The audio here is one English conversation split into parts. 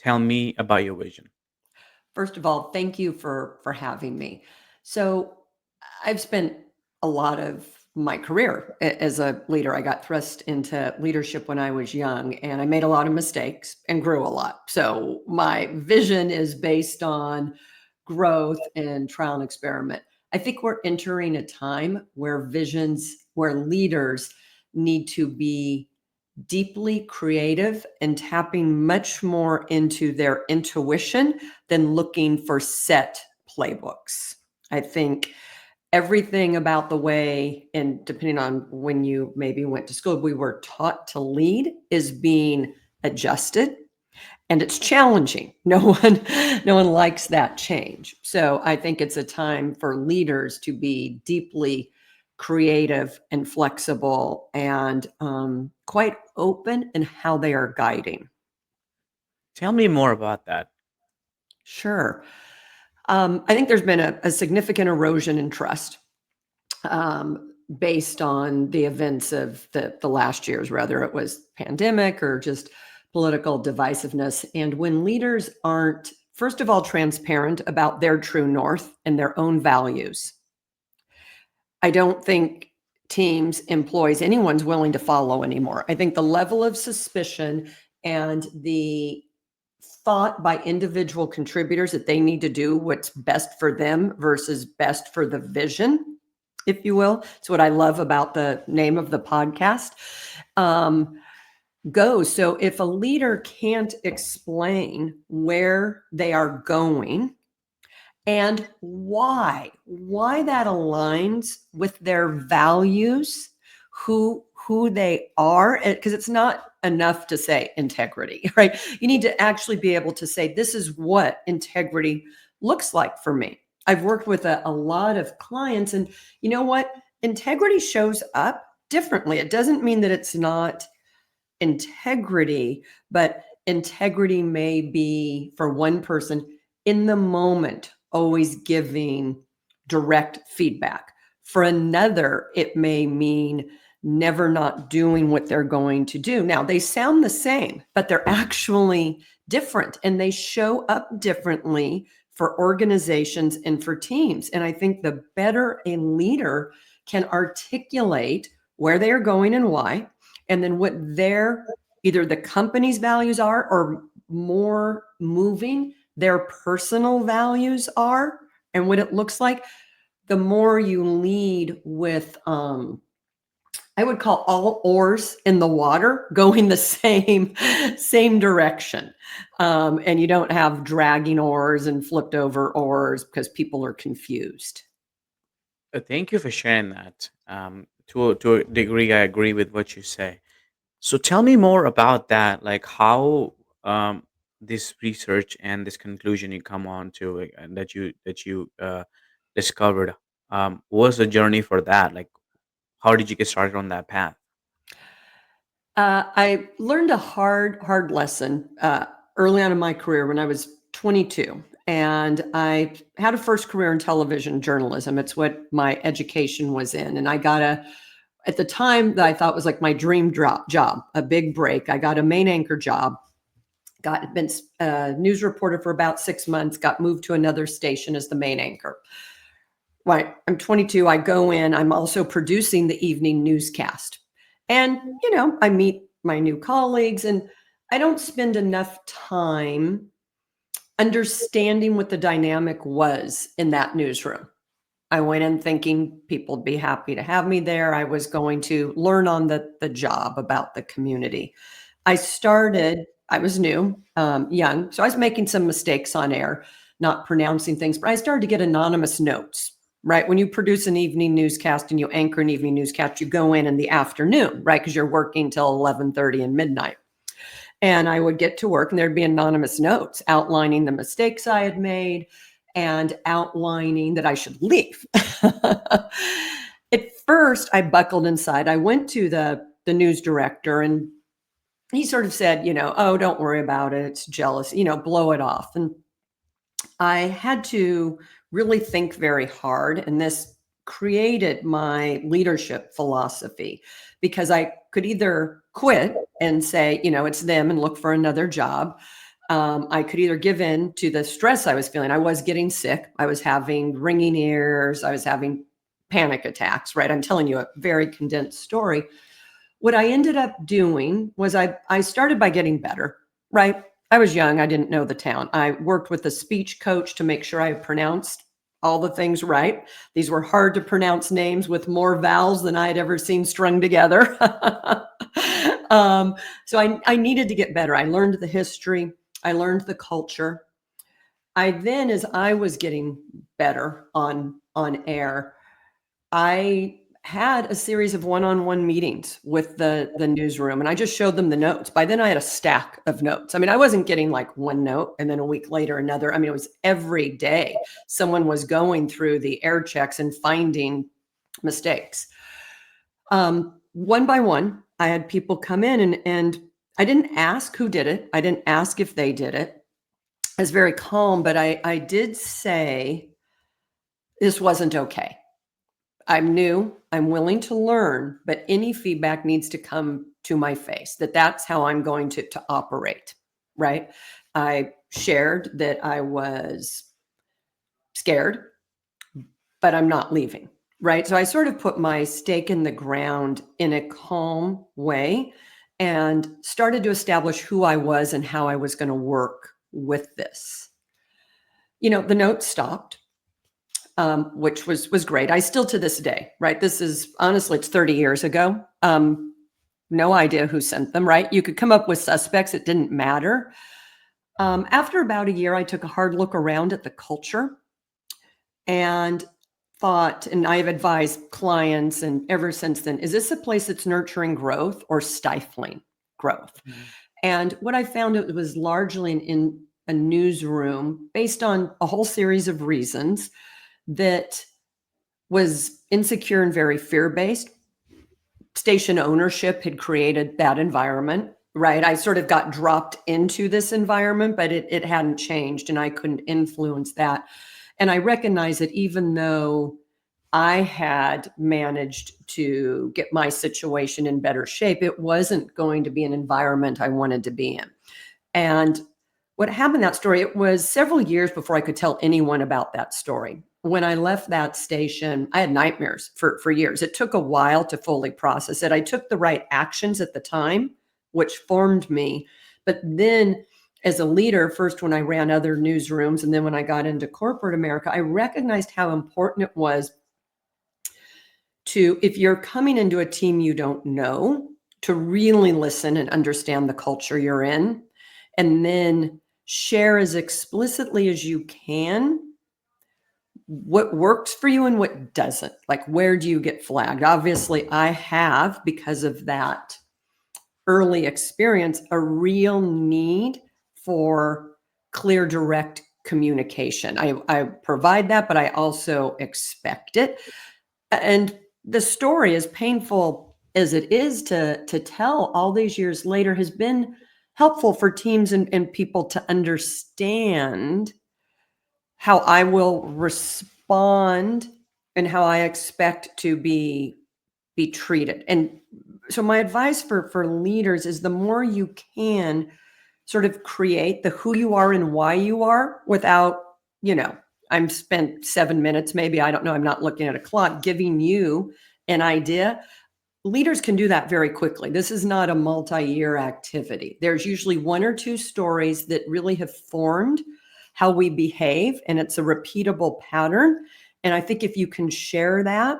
Tell me about your vision. First of all, thank you for having me. So, I've spent a lot of my career as a leader. I got thrust into leadership when I was young, and I made a lot of mistakes and grew a lot. So, my vision is based on growth and trial and experiment. I think we're entering a time where leaders need to be deeply creative and tapping much more into their intuition than looking for set playbooks. I think everything about the way, and depending on when you maybe went to school, we were taught to lead is being adjusted, and it's challenging. No one likes that change. So I think it's a time for leaders to be deeply creative and flexible and quite open in how they are guiding. Tell me more about that. Sure. I think there's been a significant erosion in trust based on the events of the last years, whether it was pandemic or just political divisiveness. And when leaders aren't, first of all, transparent about their true north and their own values, I don't think teams, employees, anyone's willing to follow anymore. I think the level of suspicion and the thought by individual contributors that they need to do what's best for them versus best for the vision, if you will. It's what I love about the name of the podcast. Um, Goes. So if a leader can't explain where they are going and why that aligns with their values, who they are, because it's not enough to say integrity, right? You need to actually be able to say, this is what integrity looks like for me. I've worked with a lot of clients, and you know what? Integrity shows up differently. It doesn't mean that it's not integrity, but integrity may be for one person in the moment, always giving direct feedback. For another, it may mean never not doing what they're going to do. Now, they sound the same, but they're actually different and they show up differently for organizations and for teams. And I think the better a leader can articulate where they are going and why, and then what their either the company's values are or more moving their personal values are and what it looks like, the more you lead with I would call all oars in the water going the same direction, and you don't have dragging oars and flipped over oars because people are confused. Thank you for sharing that. To a degree, I agree with what you say. So tell me more about that, like how this research and this conclusion you come on to, and that you discovered. What was the journey for that? Like, how did you get started on that path? I learned a hard lesson early on in my career when I was 22. And I had a first career in television journalism. It's what my education was in. And I got at the time that I thought was like my dream job, a big break. I got a main anchor job, been a news reporter for about 6 months, got moved to another station as the main anchor. Right. I'm 22. I go in, I'm also producing the evening newscast. And, I meet my new colleagues and I don't spend enough time understanding what the dynamic was in that newsroom. I went in thinking people would be happy to have me there. I was going to learn on the job about the community. I was new, young, so I was making some mistakes on air, not pronouncing things, but I started to get anonymous notes, right? When you produce an evening newscast and you anchor an evening newscast, you go in the afternoon, right? Because you're working till 11:30 and midnight. And I would get to work and there'd be anonymous notes outlining the mistakes I had made and outlining that I should leave. At first, I buckled inside. I went to the news director and he sort of said, oh, don't worry about it. It's jealous, blow it off. And I had to really think very hard. And this created my leadership philosophy because I could either quit and say, it's them and look for another job. I could either give in to the stress I was feeling. I was getting sick. I was having ringing ears. I was having panic attacks, right? I'm telling you a very condensed story. What I ended up doing was I started by getting better, right? I was young. I didn't know the town. I worked with a speech coach to make sure I pronounced all the things right. These were hard to pronounce names with more vowels than I had ever seen strung together. So I needed to get better. I learned the history. I learned the culture. I then, as I was getting better on air, I had a series of one-on-one meetings with the newsroom, and I just showed them the notes. By then, I had a stack of notes. I mean, I wasn't getting like one note and then a week later another. I mean, it was every day someone was going through the air checks and finding mistakes. One by one, I had people come in and I didn't ask who did it. I didn't ask if they did it. I was very calm, but I did say, this wasn't okay. I'm new. I'm willing to learn, but any feedback needs to come to my face. That's how I'm going to operate, right? I shared that I was scared, but I'm not leaving, right? So I sort of put my stake in the ground in a calm way and started to establish who I was and how I was going to work with this. The notes stopped, which was great. I still to this day, right? This is honestly, it's 30 years ago. No idea who sent them, right? You could come up with suspects. It didn't matter. After about a year, I took a hard look around at the culture and thought, and I've advised clients, and ever since then, is this a place that's nurturing growth or stifling growth? Mhm. And what I found, it was largely in a newsroom based on a whole series of reasons that was insecure and very fear-based. Station ownership had created that environment, right? I sort of got dropped into this environment, but it hadn't changed and I couldn't influence that. And I recognize that even though I had managed to get my situation in better shape, it wasn't going to be an environment I wanted to be in. And what happened in that story, it was several years before I could tell anyone about that story. When I left that station, I had nightmares for years. It took a while to fully process it. I took the right actions at the time, which formed me. But then as a leader, first when I ran other newsrooms, and then when I got into corporate America, I recognized how important it was to, if you're coming into a team you don't know, to really listen and understand the culture you're in, and then share as explicitly as you can what works for you and what doesn't. Like, where do you get flagged? Obviously, I have, because of that early experience, a real need for clear, direct communication. I provide that, but I also expect it. And the story, as painful as it is to tell all these years later, has been helpful for teams and people to understand how I will respond and how I expect to be treated. And so my advice for leaders is, the more you can sort of create the who you are and why you are without, you know, I'm spent 7 minutes, maybe, I don't know, I'm not looking at a clock, giving you an idea. Leaders can do that very quickly. This is not a multi-year activity. There's usually one or two stories that really have formed how we behave, and it's a repeatable pattern. And I think if you can share that,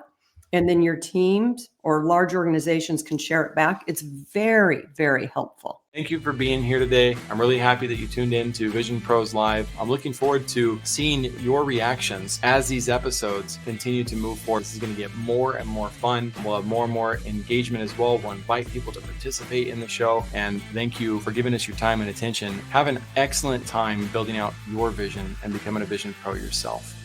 and then your teams or large organizations can share it back, it's very, very helpful. Thank you for being here today. I'm really happy that you tuned in to Vision Pros Live. I'm looking forward to seeing your reactions as these episodes continue to move forward. This is going to get more and more fun. We'll have more and more engagement as well. We'll invite people to participate in the show. And thank you for giving us your time and attention. Have an excellent time building out your vision and becoming a Vision Pro yourself.